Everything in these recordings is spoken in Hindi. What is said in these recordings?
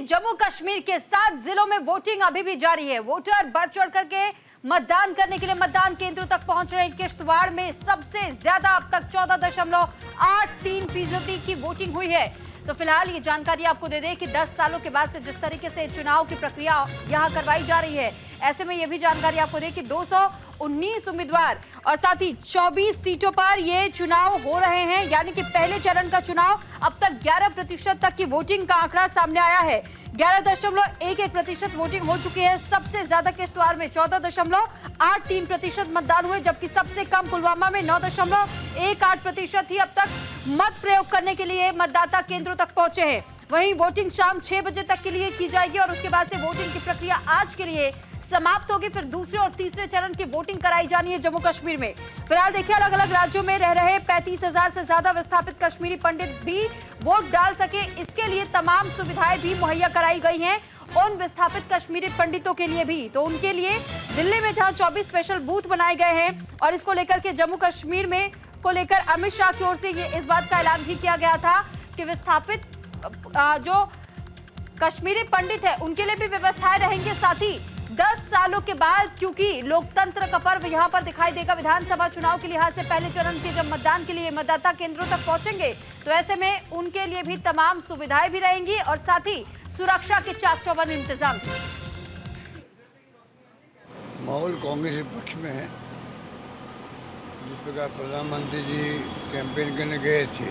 जम्मू कश्मीर के 7 जिलों में वोटिंग अभी भी जारी है। वोटर बढ़ चढ़ करके मतदान करने के लिए मतदान केंद्रों तक पहुंच रहे हैं। किश्तवाड़ में सबसे ज्यादा अब तक 14.83% की वोटिंग हुई है। तो फिलहाल ये जानकारी आपको दे दें कि 10 सालों के बाद से जिस तरीके से चुनाव की प्रक्रिया यहां करवाई जा रही है, ऐसे में ये भी जानकारी आपको दें कि 219 उम्मीदवार और साथ ही 24 सीटों पर ये चुनाव हो रहे हैं। यानी कि पहले चरण का चुनाव अब तक 11% तक की वोटिंग का आंकड़ा सामने आया है। 11.11% वोटिंग हो चुकी है। सबसे ज्यादा किश्तवाड़ में 14.83% मतदान हुए, जबकि सबसे कम पुलवामा में 9.18% ही अब तक मत प्रयोग करने के लिए मतदाता केंद्रों तक पहुंचे हैं। वहीं वोटिंग शाम 6 बजे तक के लिए की जाएगी और उसके बाद से वोटिंग की प्रक्रिया आज के लिए समाप्त होगी। फिर दूसरे और तीसरे चरण की वोटिंग कराई जानी है जम्मू कश्मीर में। फिलहाल देखिए, अलग अलग राज्यों में रह रहे 35,000 से ज्यादा विस्थापित कश्मीरी पंडित भी वोट डाल सके, इसके लिए तमाम सुविधाएं भी मुहैया कराई गई हैं उन विस्थापित कश्मीरी पंडितों के लिए भी। तो उनके लिए दिल्ली में जहां 24 स्पेशल बूथ बनाए गए हैं और इसको लेकर के जम्मू कश्मीर में को लेकर अमित शाह की ओर से ये इस बात का ऐलान भी किया गया था कि विस्थापित जो कश्मीरी पंडित है उनके लिए भी व्यवस्थाएं रहेंगे। साथ ही 10 सालों के बाद, क्योंकि लोकतंत्र का पर्व यहां पर दिखाई देगा, विधानसभा चुनाव के लिहाज से पहले चरण के जब मतदान के लिए मतदाता केंद्रों तक पहुंचेंगे तो ऐसे में उनके लिए भी तमाम सुविधाएं भी रहेंगी और साथ ही सुरक्षा के चाक चौबंद इंतजाम। माहौल कांग्रेस के पक्ष में है। जिस प्रकार प्रधानमंत्री जी कैंपेन करने गए थे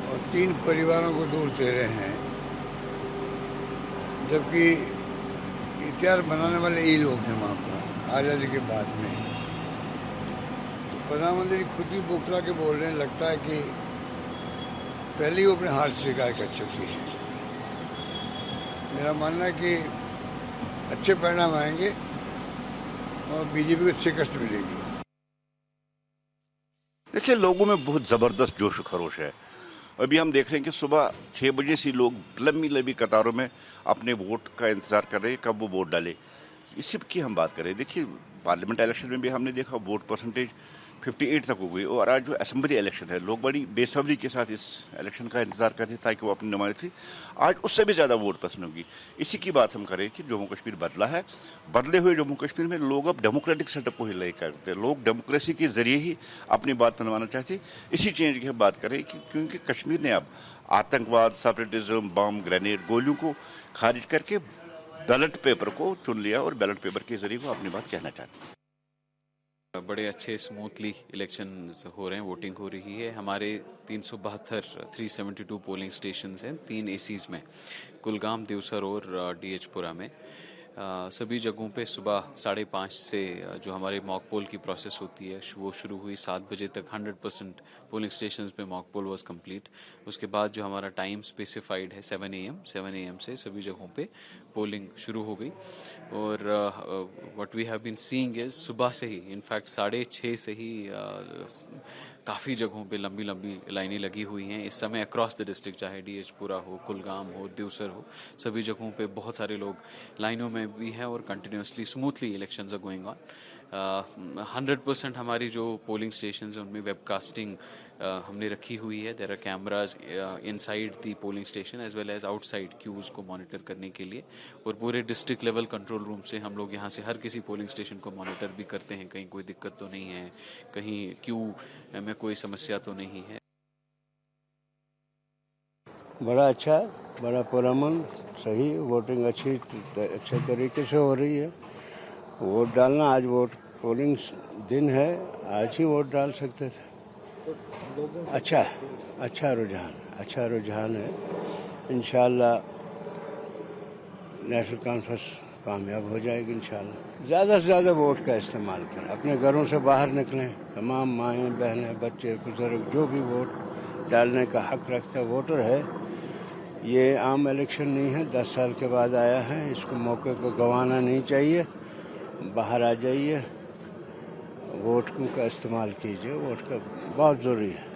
और 3 परिवारों को दूर दे रहे हैं, जबकि इतिहास बनाने वाले यही लोग हैं वहाँ पर आज़ादी के बाद में। तो प्रधानमंत्री खुद ही बौखला के बोल रहे हैं, लगता है कि पहले ही वो अपने हार स्वीकार कर चुकी है। मेरा मानना है कि अच्छे परिणाम आएंगे और बीजेपी को शिकस्त मिलेगी। देखिए, लोगों में बहुत ज़बरदस्त जोश खरोश है। अभी हम देख रहे हैं कि सुबह 6 बजे से लोग लंबी लंबी कतारों में अपने वोट का इंतजार कर रहे हैं, कब वो वोट डाले। इसी की हम बात करें। देखिए, पार्लियामेंट इलेक्शन में भी हमने देखा वोट परसेंटेज 58 तक हो गई और आज जो असेंबली इलेक्शन है, लोग बड़ी बेसब्री के साथ इस इलेक्शन का इंतजार कर रहे हैं ताकि वो अपनी नुमाइंदगी आज उससे भी ज़्यादा वोट पसंद होगी। इसी की बात हम करें कि जम्मू कश्मीर बदला है। बदले हुए जम्मू कश्मीर में लोग अब डेमोक्रेटिक सेटअप को ही ले करते हैं। लोग डेमोक्रेसी के जरिए ही अपनी बात मनवाना चाहते हैं। इसी चेंज की हम बात करें कि क्योंकि कश्मीर ने अब आतंकवाद, सेपरेटिज्म, बम, ग्रेनेड, गोलियों को खारिज करके बैलेट पेपर को चुन लिया और बैलेट पेपर के जरिए वो अपनी बात कहना चाहते हैं। बड़े अच्छे स्मूथली इलेक्शन हो रहे हैं, वोटिंग हो रही है। हमारे 372 पोलिंग स्टेशंस हैं 3 एसीज में, कुलगाम, देवसर और डीएचपुरा में। सभी जगहों पे सुबह 5:30 से जो हमारे मॉक पोल की प्रोसेस होती है वो शुरू हुई। 7 बजे तक 100% पोलिंग स्टेशंस पे मॉक पोल वाज कंप्लीट। उसके बाद जो हमारा टाइम स्पेसिफाइड है 7 AM से सभी जगहों पे पोलिंग शुरू हो गई। और what we have been seeing is सुबह से ही, इनफैक्ट 6:30 से ही काफ़ी जगहों पे लंबी लंबी लाइनें लगी हुई हैं इस समय अक्रॉस द डिस्ट्रिक्ट, चाहे डीएचपुरा हो, कुलगाम हो, देवसर हो, सभी जगहों पे बहुत सारे लोग लाइनों में भी हैं और continuously smoothly elections are going on. 100% हमारी जो पोलिंग स्टेशन है उनमें वेबकास्टिंग हमने रखी हुई है। There are cameras inside the polling station as well as outside queues को मॉनिटर करने के लिए। और पूरे डिस्ट्रिक्ट लेवल कंट्रोल रूम से हम लोग यहाँ से हर किसी पोलिंग स्टेशन को मॉनिटर भी करते हैं, कहीं कोई दिक्कत तो नहीं है, कहीं क्यू में कोई समस्या तो नहीं है। बड़ा अच्छा, बड़ा पुरअमन, सही वोटिंग अच्छे तरीके से हो रही है। वोट डालना, आज वोट पोलिंग दिन है, आज ही वोट डाल सकते थे। अच्छा रुझान है। इंशाल्लाह नेशनल कॉन्फ्रेंस कामयाब हो जाएगी इंशाल्लाह। ज़्यादा से ज़्यादा वोट का इस्तेमाल करें, अपने घरों से बाहर निकलें। तमाम माएँ, बहनें, बच्चे, बुजुर्ग जो भी वोट डालने का हक रखता है, वोटर है। ये आम इलेक्शन नहीं है, 10 साल के बाद आया है, इसको मौके को गंवाना नहीं चाहिए। बाहर आ जाइए, वोट का इस्तेमाल कीजिए, वोट का बहुत ज़रूरी है।